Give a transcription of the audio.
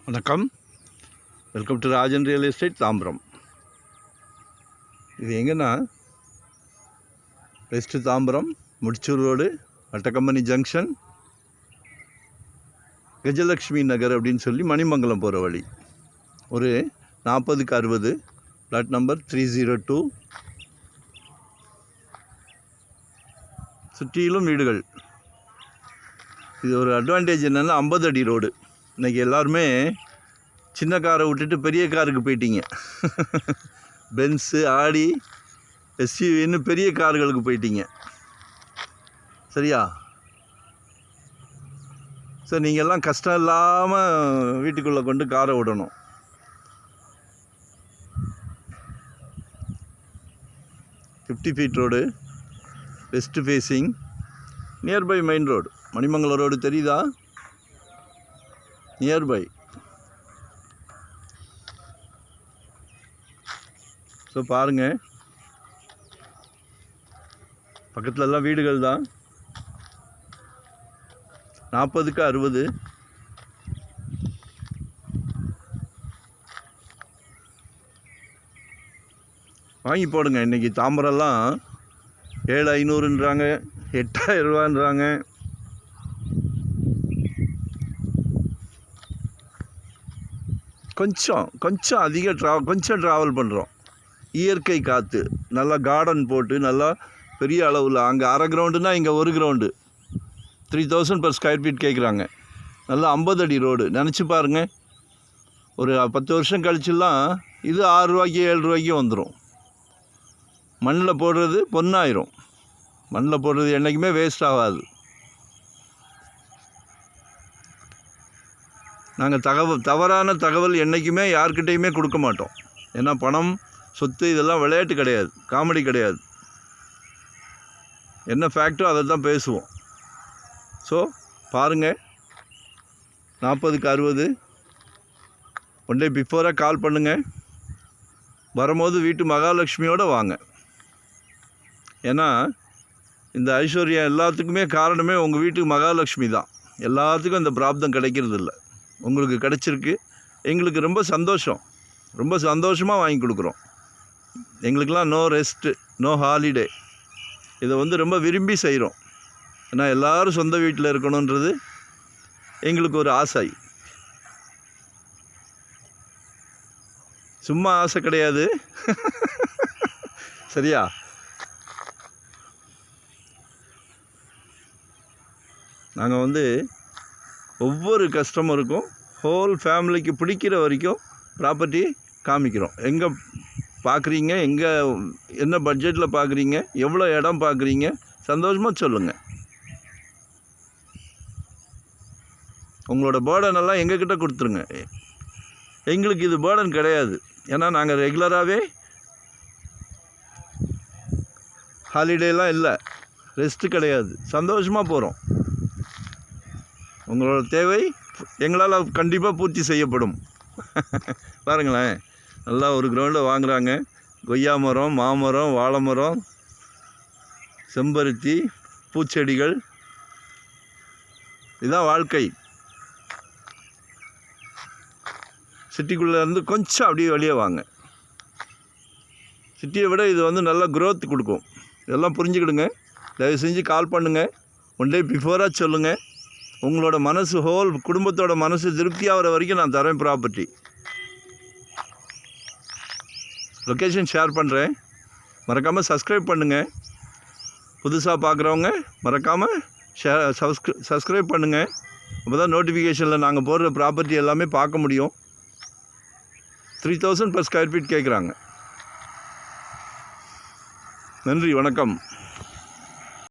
வணக்கம். Welcome to Rajan real estate Tambaram. இது எங்கன்னா west Tambaram Mudichur road Vattakkampani junction Gajalakshmi Nagar அப்படின்னு சொல்லி மணிமங்கலம் போகிற வழி. ஒரு 40க்கு 60 பிளாட் நம்பர் 302. சுற்றிலும் வீடுகள். இது ஒரு அட்வான்டேஜ் என்னென்னா 50 அடி ரோடு. இன்றைக்கி எல்லாருமே சின்ன காரை விட்டுட்டு பெரிய காருக்கு போயிட்டீங்க. பென்ஸு, ஆடி, எஸ்யூவின்னு பெரிய கார்களுக்கு போயிட்டீங்க. சரியா? சார் நீங்கள்லாம் கஷ்டம் இல்லாமல் வீட்டுக்குள்ளே கொண்டு காரை விடணும். Feet road, west facing, nearby main road. Manimangalam road தெரியுதா? நியர்பை. ஸோ பாருங்கள், பக்கத்துலலாம் வீடுகள் தான். 40க்கு 60. வாங்கி போடுங்க. இன்றைக்கி தாம்பரம்லாம் 7,500ன்றாங்க, 8,000 ரூபான்றாங்க. கொஞ்சம் அதிக கொஞ்சம் ட்ராவல் பண்ணுறோம். இயற்கை காற்று, நல்லா கார்டன் போட்டு நல்லா பெரிய அளவில். அங்கே அரை கிரவுண்டுனா இங்கே 1 கிரவுண்டு 3,000 per ஸ்கொயர் ஃபீட் கேட்குறாங்க. நல்லா 50 அடி ரோடு. நினச்சி பாருங்கள், ஒரு 10 வருஷம் கழிச்சுலாம் இது 6 ரூபாய்க்கு 7 ரூபாய்க்கு வந்துடும். மண்ணில் போடுறது பொண்ணாயிரும். மண்ணில் போடுறது என்றைக்குமே வேஸ்ட் ஆகாது. நாங்கள் தவறான தகவல் என்றைக்குமே யார்கிட்டையுமே கொடுக்க மாட்டோம். ஏன்னா பணம், சொத்து இதெல்லாம் விளையாட்டு கிடையாது, காமெடி கிடையாது. என்ன ஃபேக்டோ அதை தான் பேசுவோம். ஸோ பாருங்கள், 40க்கு 60. ஒன் டே பிஃபோராக கால் பண்ணுங்கள். வரும்போது வீட்டு மகாலட்சுமியோடு வாங்க. ஏன்னா இந்த ஐஸ்வர்யம் எல்லாத்துக்குமே காரணமே உங்கள் வீட்டு மகாலட்சுமி தான். எல்லாத்துக்கும் இந்த பிராப்தம் கிடைக்கிறது இல்லை. உங்களுக்கு கிடச்சிருக்கு. எங்களுக்கு ரொம்ப சந்தோஷம். ரொம்ப சந்தோஷமாக வாங்கி கொடுக்குறோம். எங்களுக்கெல்லாம் நோ ரெஸ்ட்டு, நோ ஹாலிடே. இதை ரொம்ப விரும்பி செய்கிறோம். ஏன்னா எல்லோரும் சொந்த வீட்டில் இருக்கணுன்றது எங்களுக்கு ஒரு ஆசை. சும்மா ஆசை கிடையாது. சரியா? நாங்கள் ஒவ்வொரு கஸ்டமருக்கும் ஹோல் ஃபேமிலிக்கு பிடிக்கிற வரைக்கும் ப்ராப்பர்ட்டி காமிக்கிறோம். எங்கே பார்க்குறீங்க, எங்கே என்ன பட்ஜெட்டில் பார்க்குறீங்க, எவ்வளோ இடம் பார்க்குறீங்க, சந்தோஷமாக சொல்லுங்கள். உங்களோட பேர்டனெல்லாம் எங்ககிட்ட கொடுத்துருங்க. எங்களுக்கு இது பேர்டன் கிடையாது. ஏன்னா நாங்கள் ரெகுலராகவே ஹாலிடேலாம் இல்லை, ரெஸ்ட்டு கிடையாது, சந்தோஷமாக போகிறோம். உங்களோட தேவை எங்களால் கண்டிப்பாக பூர்த்தி செய்யப்படும். பாருங்களேன், நல்லா ஒரு கிரவுண்டில் வாங்குகிறாங்க. கொய்யா மரம், மாமரம், வாழை மரம், செம்பருத்தி, பூச்செடிகள். இதுதான் வாழ்க்கை. சிட்டிக்குள்ளேருந்து கொஞ்சம் அப்படியே வெளியே வாங்க. சிட்டியை விட இது நல்ல க்ரோத் கொடுக்கும். இதெல்லாம் புரிஞ்சுக்கிடுங்க. தயவு செஞ்சு கால் பண்ணுங்கள். ஒன் டே பிஃபோராக சொல்லுங்கள். உங்களோட மனசு, ஹோல் குடும்பத்தோட மனசு திருப்தியாகிற வரைக்கும் நான் தரேன் ப்ராப்பர்ட்டி. லொக்கேஷன் ஷேர் பண்ணுறேன். மறக்காமல் சப்ஸ்கிரைப் பண்ணுங்கள். புதுசாக பார்க்குறவங்க மறக்காமல் சப்ஸ்கிரைப் பண்ணுங்கள். அப்போ தான் நோட்டிஃபிகேஷனில் நாங்கள் போடுற ப்ராப்பர்ட்டி எல்லாமே பார்க்க முடியும். 3,000 per ஸ்கொயர் ஃபீட் கேட்குறாங்க. நன்றி, வணக்கம்.